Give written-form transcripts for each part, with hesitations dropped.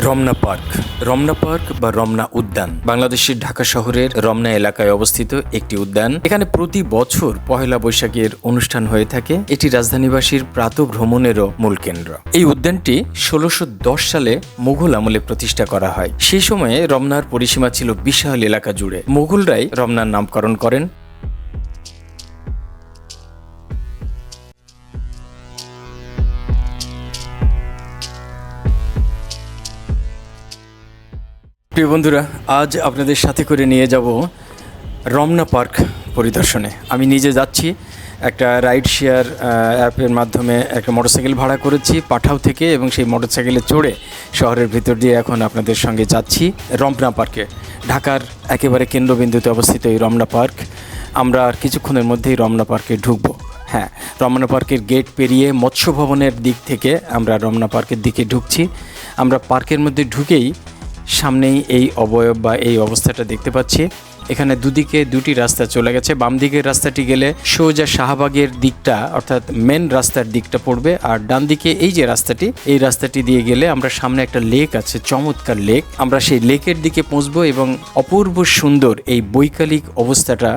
Ramna park. Ramna park বা রমনা উদ্যান বাংলাদেশের ঢাকা শহরের রমনা এলাকায় অবস্থিত একটি উদ্যান। এখানে প্রতি বছর পহেলা বৈশাখের অনুষ্ঠান হয়ে থাকে। এটি রাজধানীবাসীর প্রাতঃ ভ্রমণেরও মূল কেন্দ্র। এই উদ্যানটি ১৬১০ সালে মুঘল আমলে প্রতিষ্ঠা করা হয়। সেই সময়ে রমনার পরিসীমা ছিল বিশাল এলাকা জুড়ে। মুঘলরাই রমনার নামকরণ করেন। প্রিয় বন্ধুরা, আজ আপনাদের সাথে করে নিয়ে যাব রমনা পার্ক পরিদর্শনে। আমি নিজে যাচ্ছি, একটা রাইড শেয়ার অ্যাপের মাধ্যমে একটা মোটরসাইকেল ভাড়া করেছি পাঠাও থেকে, এবং সেই মোটরসাইকেলে চড়ে শহরের ভিতর দিয়ে এখন আপনাদের সঙ্গে যাচ্ছি রমনা পার্কে। ঢাকার একেবারে কেন্দ্রবিন্দুতে অবস্থিত এই রমনা পার্ক। আমরা আর কিছুক্ষণের মধ্যেই রমনা পার্কে ঢুকবো। হ্যাঁ, রমনা পার্কের গেট পেরিয়ে মৎস্য ভবনের দিক থেকে আমরা রমনা পার্কের দিকে ঢুকছি। আমরা পার্কের মধ্যে ঢুকেই সামনেই এই অবয়ব বা এই অবস্থাটা দেখতে পাচ্ছি। এখানে দুদিকে দুটি রাস্তা চলে গেছে। বাম দিকের রাস্তাটি গেলে সোজা শাহবাগের দিকটা, অর্থাৎ মেন রাস্তার দিকটা পড়বে, আর ডান দিকে এই যে রাস্তাটি, এই রাস্তাটি দিয়ে গেলে আমরা সামনে একটা লেক আছে, চমৎকার লেক। আমরা সেই লেকের দিকে পৌঁছবো এবং অপূর্ব সুন্দর এই বৈকালিক অবস্থাটা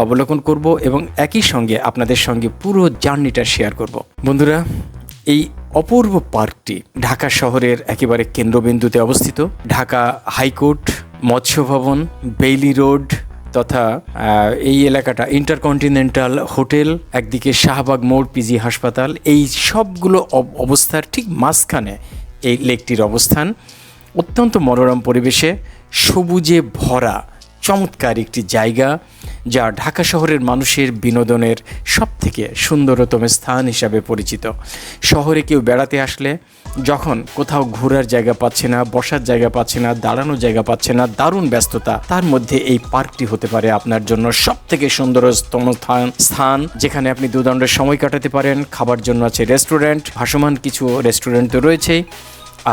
অবলোকন করব এবং একই সঙ্গে আপনাদের সঙ্গে পুরো জার্নিটা শেয়ার করব। বন্ধুরা, এই অপূর্ব পার্কটি ঢাকা শহরের একেবারে কেন্দ্রবিন্দুতে অবস্থিত। ঢাকা হাইকোর্ট, মৎস্য ভবন, বেইলি রোড তথা এই এলাকাটা ইন্টারকন্টিনেন্টাল হোটেল, একদিকে শাহবাগ মোড়, পিজি হাসপাতাল, এই সবগুলো অবস্থার ঠিক মাঝখানে এই লেকটির অবস্থান। অত্যন্ত মনোরম পরিবেশে সবুজে ভরা চমৎকার একটি জায়গা, যা ঢাকা শহরের মানুষের বিনোদনের সবথেকে সুন্দরতম স্থান হিসাবে পরিচিত। শহরে কেউ বেড়াতে আসলে যখন কোথাও ঘোরার জায়গা পাচ্ছে না, বসার জায়গা পাচ্ছে না, দাঁড়ানোর জায়গা পাচ্ছে না, দারুণ ব্যস্ততা, তার মধ্যে এই পার্কটি হতে পারে আপনার জন্য সবথেকে সুন্দরতম স্থান, যেখানে আপনি দুদণ্ডের সময় কাটাতে পারেন। খাবার জন্য আছে রেস্টুরেন্ট, ভাসমান কিছু রেস্টুরেন্ট তো রয়েছেই,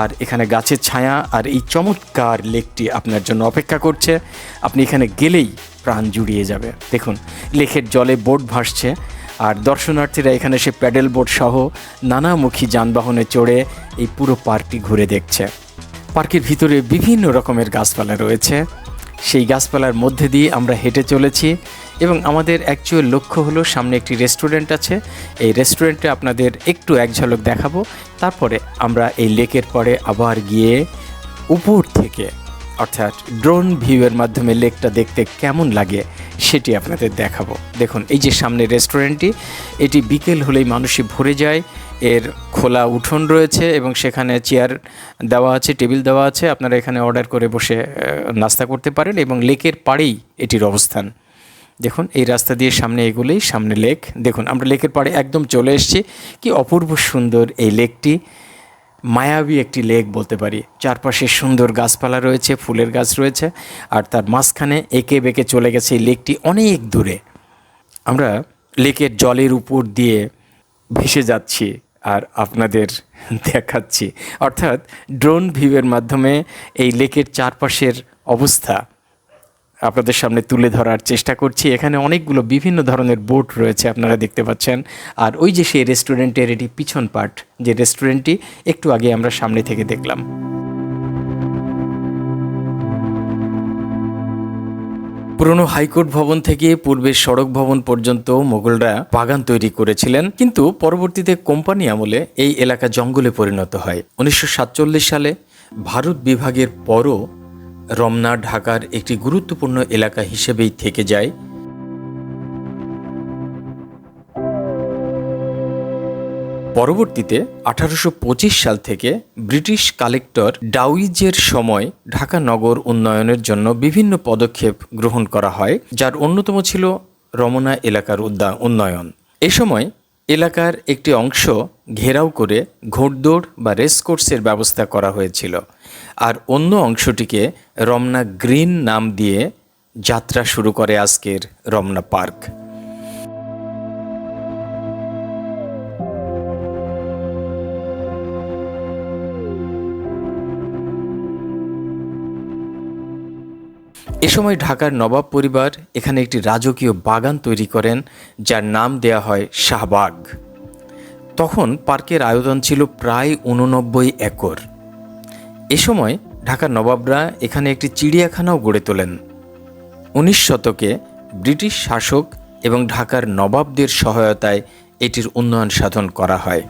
আর এখানে গাছের ছায়া আর এই চমৎকার লেকটি আপনার জন্য অপেক্ষা করছে। আপনি এখানে গেলেই প্রাণ জুড়িয়ে যাবে। দেখুন, লেকের জলে বোট ভাসছে, আর দর্শনার্থীরা এখানে সে প্যাডেল বোট সহ নানামুখী যানবাহনে চড়ে এই পুরো পার্কটি ঘুরে দেখছে। পার্কের ভিতরে বিভিন্ন রকমের গাছপালা রয়েছে। সেই গাছপালার মধ্যে দিয়ে আমরা হেঁটে চলেছি এবং আমাদের অ্যাকচুয়াল লক্ষ্য হলো সামনে একটি রেস্টুরেন্ট আছে। এই রেস্টুরেন্টে আপনাদের একটু এক ঝলক দেখাবো, তারপরে আমরা এই লেকের পরে আবার গিয়ে উপর থেকে, অর্থাৎ ড্রোন ভিউয়ের মাধ্যমে লেকটা দেখতে কেমন লাগে সেটি আপনাদের দেখাবো। দেখুন, এই যে সামনে রেস্টুরেন্টটি, এটি বিকেল হলেই মানুষই ভরে যায়। এর খোলা উঠোন রয়েছে এবং সেখানে চেয়ার দেওয়া আছে, টেবিল দেওয়া আছে। আপনারা এখানে অর্ডার করে বসে নাস্তা করতে পারেন এবং লেকের পাড়েই এটির অবস্থান। দেখুন, এই রাস্তা দিয়ে সামনে এগুলোই সামনে লেক। দেখুন, আমরা লেকের পাড়ে একদম চলে এসেছি। কি অপূর্ব সুন্দর এই লেকটি, মায়াবী একটি লেক বলতে পারি। চারপাশে সুন্দর গাছপালা রয়েছে, ফুলের গাছ রয়েছে, আর তার মাঝখানে এঁকে বেঁকে চলে গেছে এই লেকটি অনেক দূরে। আমরা লেকের জলের উপর দিয়ে ভেসে যাচ্ছি আর আপনাদের দেখাচ্ছি, অর্থাৎ ড্রোন ভিউয়ের মাধ্যমে এই লেকের চারপাশের অবস্থা আপনাদের সামনে তুলে ধরার চেষ্টা করছি। এখানে অনেকগুলো বিভিন্ন ধরনের বোট রয়েছে, আপনারা দেখতে পাচ্ছেন। আর ওই যে সেই রেস্টুরেন্টের এটি পিছন পার্ট, যে রেস্টুরেন্টটি একটু আগে আমরা সামনে থেকে দেখলাম। পুরনো হাইকোর্ট ভবন থেকে পূর্বের সড়ক ভবন পর্যন্ত মোগলরা বাগান তৈরি করেছিলেন, কিন্তু পরবর্তীতে কোম্পানি আমলে এই এলাকা জঙ্গলে পরিণত হয়। 1947 সালে ভারত বিভাগের পরও রমনা ঢাকার একটি গুরুত্বপূর্ণ এলাকা হিসেবেই থেকে যায়। পরবর্তীতে 1825 সাল থেকে ব্রিটিশ কালেক্টর ডাউইজের সময় ঢাকা নগর উন্নয়নের জন্য বিভিন্ন পদক্ষেপ গ্রহণ করা হয়, যার অন্যতম ছিল রমনা এলাকার উন্নয়ন। এ সময় এলাকার একটি অংশ ঘেরাও করে ঘোড়দৌড় বা রেসকোর্সের ব্যবস্থা করা হয়েছিল, আর অন্য অংশটিকে রমনা গ্রিন নাম দিয়ে যাত্রা শুরু করে আজকের রমনা পার্ক। এ সময় ঢাকার নবাব পরিবার এখানে একটি রাজকীয় বাগান তৈরি করেন, যার নাম দেয়া হয় শাহবাগ। তখন পার্কের আয়তন ছিল প্রায় 89 একর। এ সময় ঢাকার নবাবরা এখানে একটি চিড়িয়াখানাও গড়ে তোলেন। 19 শতকে ব্রিটিশ শাসক এবং ঢাকার নবাবদের সহায়তায় এটির উন্নয়ন সাধন করা হয়।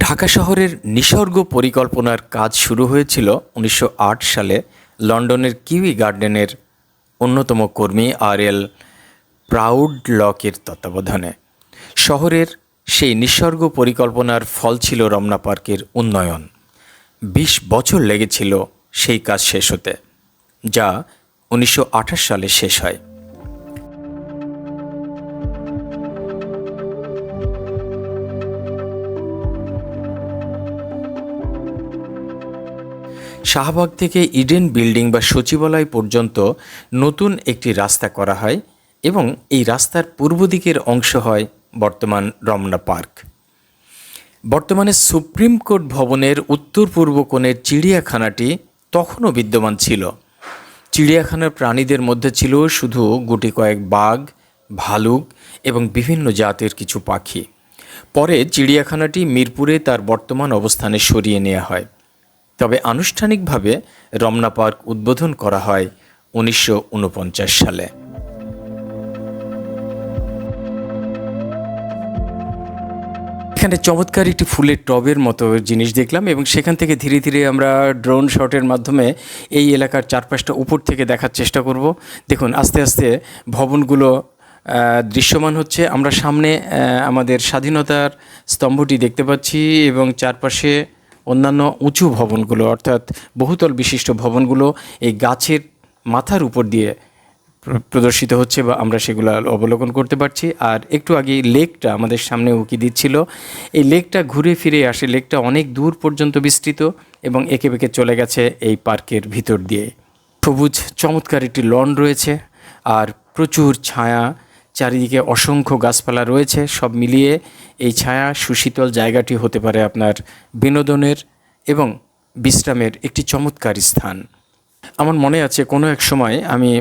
ঢাকা শহরের নিসর্গ পরিকল্পনার কাজ শুরু হয়েছিল 1908 সালে লন্ডনের কিউই গার্ডেনের অন্যতম কর্মী আর.এল. প্রাউডলকের তত্ত্বাবধানে। শহরের সেই নিসর্গ পরিকল্পনার ফল ছিল রমনা পার্কের উন্নয়ন। 20 বছর লেগেছিল সেই কাজ শেষ হতে, যা 1928 সালে শেষ হয়। শাহবাগ থেকে ইডেন বিল্ডিং বা সচিবালয় পর্যন্ত নতুন একটি রাস্তা করা হয় এবং এই রাস্তার পূর্ব দিকের অংশ হয় বর্তমান রমনা পার্ক। বর্তমানে সুপ্রিম কোর্ট ভবনের উত্তর পূর্ব কোণের চিড়িয়াখানাটি তখনও বিদ্যমান ছিল। চিড়িয়াখানার প্রাণীদের মধ্যে ছিল শুধু গুটি কয়েক বাঘ, ভালুক এবং বিভিন্ন জাতের কিছু পাখি। পরে চিড়িয়াখানাটি মিরপুরে তার বর্তমান অবস্থানে সরিয়ে নেওয়া হয়। তবে আনুষ্ঠানিকভাবে রমনা পার্ক উদ্বোধন করা হয় 1949 সালে। এখানে চমৎকার একটি ফুলের টবের মতো জিনিস দেখলাম এবং সেখান থেকে ধীরে ধীরে আমরা ড্রোন শটের মাধ্যমে এই এলাকার চারপাশটা উপর থেকে দেখার চেষ্টা করব। দেখুন আস্তে আস্তে ভবনগুলো দৃশ্যমান হচ্ছে। আমরা সামনে আমাদের স্বাধীনতার স্তম্ভটি দেখতে পাচ্ছি এবং চারপাশে অন্যান্য উঁচু ভবনগুলো অর্থাৎ বহুতল বিশিষ্ট ভবনগুলো এই গাছের মাথার উপর দিয়ে প্রদর্শিত হচ্ছে বা আমরা সেগুলো অবলোকন করতে পারছি। আর একটু আগে লেকটা আমাদের সামনে উকি দিচ্ছিল। এই লেকটা ঘুরে ফিরে আসে, লেকটা অনেক দূর পর্যন্ত বিস্তৃত এবং এঁকে বেঁকে চলে গেছে এই পার্কের ভিতর দিয়ে। সবুজ চমৎকার একটি লন রয়েছে আর প্রচুর ছায়া, চারিদিকে অসংখ্য গাছপালা রয়েছে। সব মিলিয়ে এই ছায়া সুশীতল জায়গাটি হতে পারে আপনার বিনোদনের এবং বিশ্রামের একটি চমৎকার স্থান। আমার মনে আছে কোনো এক সময় আমি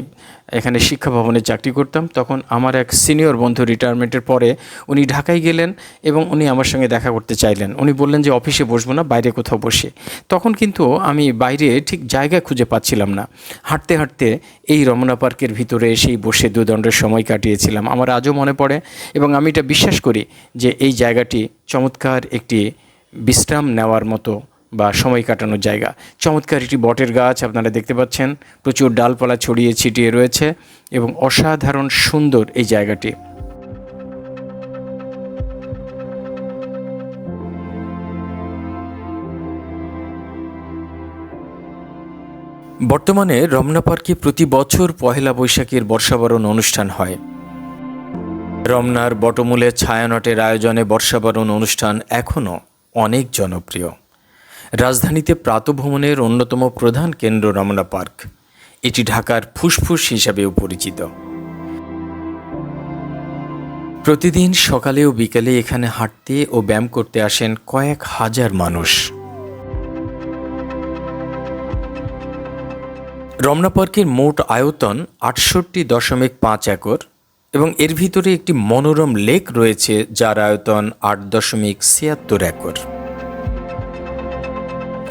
এখানে শিক্ষা ভবনে চাকরি করতাম, তখন আমার এক সিনিয়র বন্ধু রিটায়ারমেন্টের পরে উনি ঢাকায় গেলেন এবং উনি আমার সঙ্গে দেখা করতে চাইলেন। উনি বললেন যে অফিসে বসবো না, বাইরে কোথাও বসে। তখন কিন্তু আমি বাইরে ঠিক জায়গা খুঁজে পাচ্ছিলাম না। হাঁটতে হাঁটতে এই রমনা পার্কের ভিতরে এসেই বসে দুদণ্ডের সময় কাটিয়েছিলাম। আমার আজও মনে পড়ে এবং আমি এটা বিশ্বাস করি যে এই জায়গাটি চমৎকার একটি বিশ্রাম নেওয়ার মতো বা সময় কাটানোর জায়গা। চমৎকার একটি বটের গাছ আপনারা দেখতে পাচ্ছেন, প্রচুর ডালপালা ছড়িয়ে ছিটিয়ে রয়েছে এবং অসাধারণ সুন্দর এই জায়গাটি। বর্তমানে রমনা পার্কে প্রতি বছর পহেলা বৈশাখের বর্ষাবরণ অনুষ্ঠান হয়। রমনার বটমূলে ছায়ানটের আয়োজনে বর্ষাবরণ অনুষ্ঠান এখনও অনেক জনপ্রিয়। রাজধানীতে প্রাতঃভ্রমণের অন্যতম প্রধান কেন্দ্র রমনা পার্ক। এটি ঢাকার ফুসফুস হিসাবেও পরিচিত। প্রতিদিন সকালে ও বিকেলে এখানে হাঁটতে ও ব্যায়াম করতে আসেন কয়েক হাজার মানুষ। রমনা পার্কের মোট আয়তন 68.5 একর এবং এর ভিতরে একটি মনোরম লেক রয়েছে যার আয়তন 8.76 একর।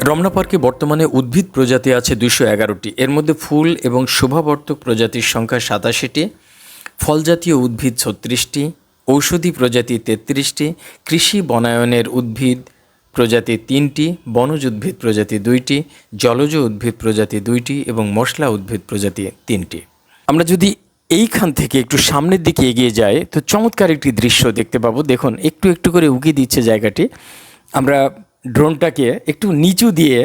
রমনা পার্কে বর্তমানে উদ্ভিদ প্রজাতি আছে 211টি। এর মধ্যে ফুল এবং শোভাবর্ধক প্রজাতির সংখ্যা 87টি, ফলজাতীয় উদ্ভিদ 36টি, ঔষধি প্রজাতি 33টি, কৃষি বনায়নের উদ্ভিদ প্রজাতি 3টি, বনজ উদ্ভিদ প্রজাতি 2টি, জলজ উদ্ভিদ প্রজাতি 2টি এবং মশলা উদ্ভিদ প্রজাতি 3টি। আমরা যদি এইখান থেকে একটু সামনের দিকে এগিয়ে যাই তো চমৎকার একটি দৃশ্য দেখতে পাবো। দেখুন একটু একটু করে উকি দিচ্ছে জায়গাটি। আমরা ড্রোনটাকে একটু নিচু দিয়ে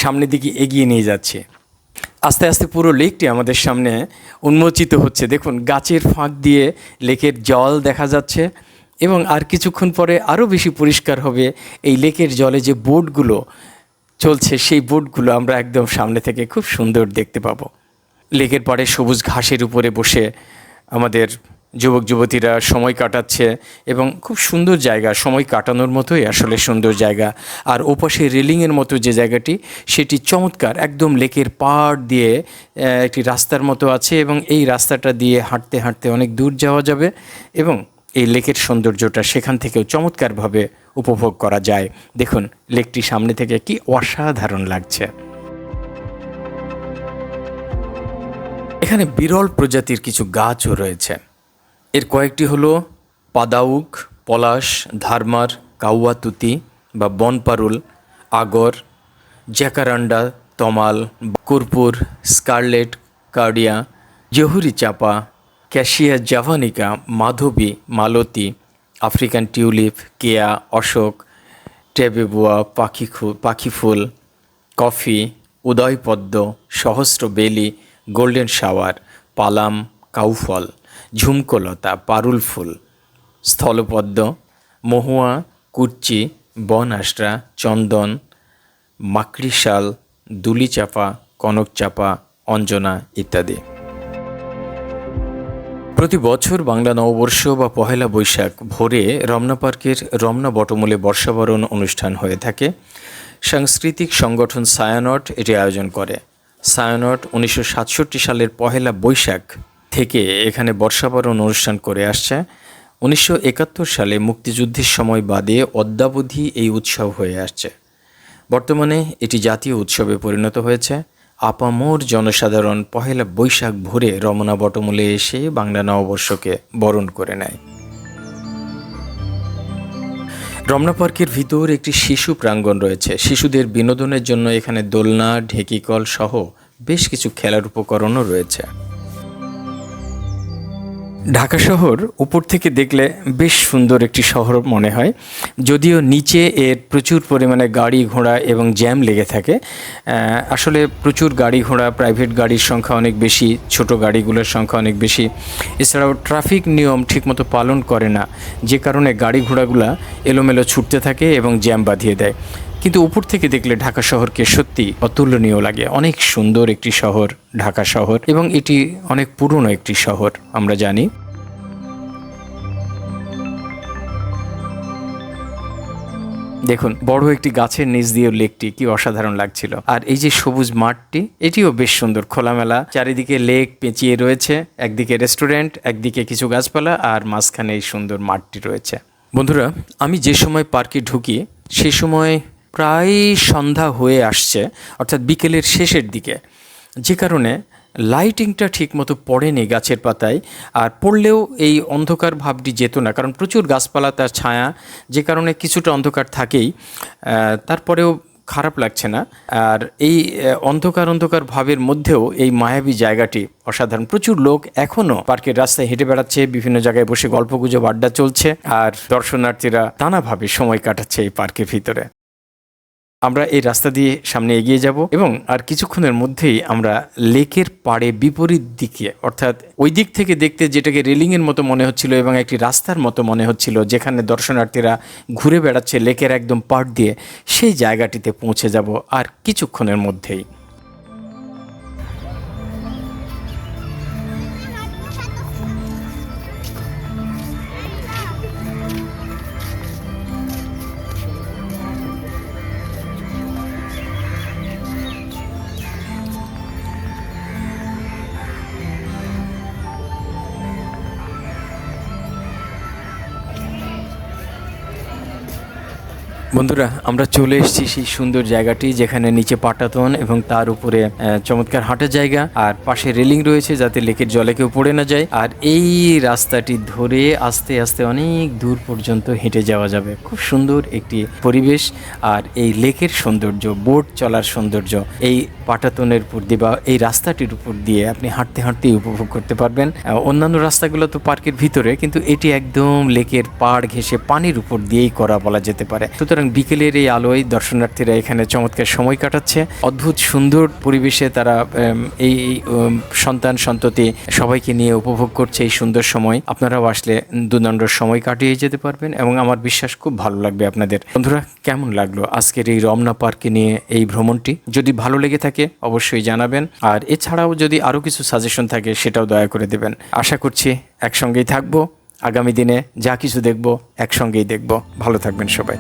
সামনের দিকে এগিয়ে নিয়ে যাচ্ছি। আস্তে আস্তে পুরো লেকটি আমাদের সামনে উন্মোচিত হচ্ছে। দেখুন গাছের ফাঁক দিয়ে লেকের জল দেখা যাচ্ছে এবং আর কিছুক্ষণ পরে আরও বেশি পরিষ্কার হবে। এই লেকের জলে যে বোটগুলো চলছে সেই বোটগুলো আমরা একদম সামনে থেকে খুব সুন্দর দেখতে পাবো। লেকের পাড়ে সবুজ ঘাসের উপরে বসে আমাদের যুবক যুবতীরা সময় কাটাচ্ছে এবং খুব সুন্দর জায়গা, সময় কাটানোর মতোই আসলে সুন্দর জায়গা। আর ওপাশে রেলিংয়ের মতো যে জায়গাটি, সেটি চমৎকার, একদম লেকের পাড় দিয়ে একটি রাস্তার মতো আছে এবং এই রাস্তাটা দিয়ে হাঁটতে হাঁটতে অনেক দূর যাওয়া যাবে এবং এই লেকের সৌন্দর্যটা সেখান থেকেও চমৎকারভাবে উপভোগ করা যায়। দেখুন লেকটি সামনে থেকে কি অসাধারণ লাগছে। এখানে বিরল প্রজাতির কিছু গাছও রয়েছে। এর কয়েকটি হলো পাদাউক, পলাশ, ধারমার, কাউয়াতুতি বা বনপারুল, আগর, জ্যাকারান্ডা, তমাল, কর্পূর, স্কারলেট, কার্ডিয়া, জহুরি চাপা, ক্যাশিয়া জাভানিকা, মাধবী, মালতী, আফ্রিকান টিউলিপ, কেয়া, অশোক, টেবেবুয়া, পাখিফুল, কফি, উদয়পদ্ম, সহস্র বেলি, গোল্ডেন শাওয়ার, পালাম, কাউফল, ঝুমকোলতা, পারুল ফুল, স্থলপদ্ম, মহুয়া, কুর্চি, বন আশরা, চন্দন, মাকড়িশাল, দুলিচাপা, কনকচাপা, অঞ্জনা ইত্যাদি। প্রতি বছর বাংলা নববর্ষ বা পহেলা বৈশাখ ভোরে রমনা পার্কের রমনা বটমূলে বর্ষাবরণ অনুষ্ঠান হয়ে থাকে। সাংস্কৃতিক সংগঠন ছায়ানট এটি আয়োজন করে। ছায়ানট 1967 সালের পহেলা বৈশাখ থেকে এখানে বর্ষাবরণ অনুষ্ঠান করে আসছে। 1971 সালে মুক্তিযুদ্ধের সময় বাদে অদ্যাবধি এই উৎসব হয়ে আসছে। বর্তমানে এটি জাতীয় উৎসবে পরিণত হয়েছে। আপামর জনসাধারণ পহেলা বৈশাখ ভোরে রমনা বটমূলে এসে বাংলা নববর্ষকে বরণ করে নেয়। রমনা পার্কের ভিতর একটি শিশু প্রাঙ্গণ রয়েছে। শিশুদের বিনোদনের জন্য এখানে দোলনা, ঢেকিকল সহ বেশ কিছু খেলার উপকরণও রয়েছে। ঢাকা শহর উপর থেকে দেখলে বেশ সুন্দর একটি শহর মনে হয়, যদিও নিচে এর প্রচুর পরিমাণে গাড়ি ঘোড়া এবং জ্যাম লেগে থাকে। আসলে প্রচুর গাড়ি ঘোড়া, প্রাইভেট গাড়ির সংখ্যা অনেক বেশি, ছোট গাড়িগুলোর সংখ্যা অনেক বেশি। এছাড়াও ট্রাফিক নিয়ম ঠিকমতো পালন করে না, যে কারণে গাড়ি ঘোড়াগুলো এলোমেলো ছুটতে থাকে এবং জ্যাম বাঁধিয়ে দেয়। কিন্তু উপর থেকে দেখলে ঢাকা শহরকে সত্যি অতুলনীয় লাগে। অনেক সুন্দর একটি শহর ঢাকা শহর, এবং এটি অনেক পুরনো একটি শহর আমরা জানি। দেখুন বড় একটি গাছের নিচ দিয়ে লেকটি কি অসাধারণ লাগছিল। আর এই যে সবুজ মাঠটি, এটিও বেশ সুন্দর, খোলামেলা, চারিদিকে লেক পেঁচিয়ে রয়েছে, একদিকে রেস্টুরেন্ট, একদিকে কিছু গাছপালা, আর মাঝখানে এই সুন্দর মাঠটি রয়েছে। বন্ধুরা, আমি যে সময় পার্কে ঢুকি সেই সময় প্রায় সন্ধ্যা হয়ে আসছে, অর্থাৎ বিকেলের শেষের দিকে, যে কারণে লাইটিংটা ঠিকমতো পড়েনি গাছের পাতায়। আর পড়লেও এই অন্ধকার ভাবটি যেত না, কারণ প্রচুর গাছপালা, তার ছায়া, যে কারণে কিছুটা অন্ধকার থাকেই। তারপরেও খারাপ লাগছে না। আর এই অন্ধকার ভাবের মধ্যেও এই মায়াবী জায়গাটি অসাধারণ। প্রচুর লোক এখনও পার্কের রাস্তায় হেঁটে বেড়াচ্ছে, বিভিন্ন জায়গায় বসে গল্পগুজব, আড্ডা চলছে, আর দর্শনার্থীরা নানাভাবে সময় কাটাচ্ছে এই পার্কের ভিতরে। আমরা এই রাস্তা দিয়ে সামনে এগিয়ে যাব এবং আর কিছুক্ষণের মধ্যেই আমরা লেকের পাড়ে বিপরীত দিকে, অর্থাৎ ওই দিক থেকে দেখতে যেটাকে রেলিংয়ের মতো মনে হচ্ছিল এবং একটি রাস্তার মতো মনে হচ্ছিল, যেখানে দর্শনার্থীরা ঘুরে বেড়াচ্ছে লেকের একদম পাড় দিয়ে, সেই জায়গাটিতে পৌঁছে যাব আর কিছুক্ষণের মধ্যেই। বন্ধুরা, আমরা চলে এসেছি সেই সুন্দর জায়গাটি, যেখানে নিচে পাটাতন এবং তার উপরে চমৎকার হাঁটার জায়গা, আর পাশে রেলিং রয়েছে যাতে লেকের জলে কেউ পড়ে না যায়। আর এই রাস্তাটি ধরে আস্তে আস্তে অনেক দূর পর্যন্ত হেঁটে যাওয়া যাবে। খুব সুন্দর একটি পরিবেশ, আর এই লেকের সৌন্দর্য, বোট চলার সৌন্দর্য এই পাটাতনের উপর দিয়ে বা এই রাস্তাটির উপর দিয়ে আপনি হাঁটতে হাঁটতেই উপভোগ করতে পারবেন। অন্যান্য রাস্তাগুলো তো পার্কের ভিতরে, কিন্তু এটি একদম লেকের পাড় ঘেঁষে পানির উপর দিয়েই করা বলা যেতে পারে। সুতরাং সুতরাং বিকেলের এই আলোয় দর্শনার্থীরা এখানে চমৎকার সময় কাটাচ্ছে। অদ্ভুত সুন্দর পরিবেশে তারা এই সন্তান সন্ততি সবাইকে নিয়ে উপভোগ করছে এই সুন্দর সময়। আপনারাও আসলে দুদণ্ড সময় কাটিয়ে যেতে পারবেন এবং আমার বিশ্বাস খুব ভালো লাগবে আপনাদের। বন্ধুরা, কেমন লাগলো আজকের এই রমনা পার্কে নিয়ে এই ভ্রমণটি? যদি ভালো লেগে থাকে অবশ্যই জানাবেন, আর এছাড়াও যদি আরও কিছু সাজেশন থাকে সেটাও দয়া করে দেবেন। আশা করছি একসঙ্গেই থাকবো, আগামী দিনে যা কিছু দেখব একসঙ্গেই দেখব। ভালো থাকবেন সবাই।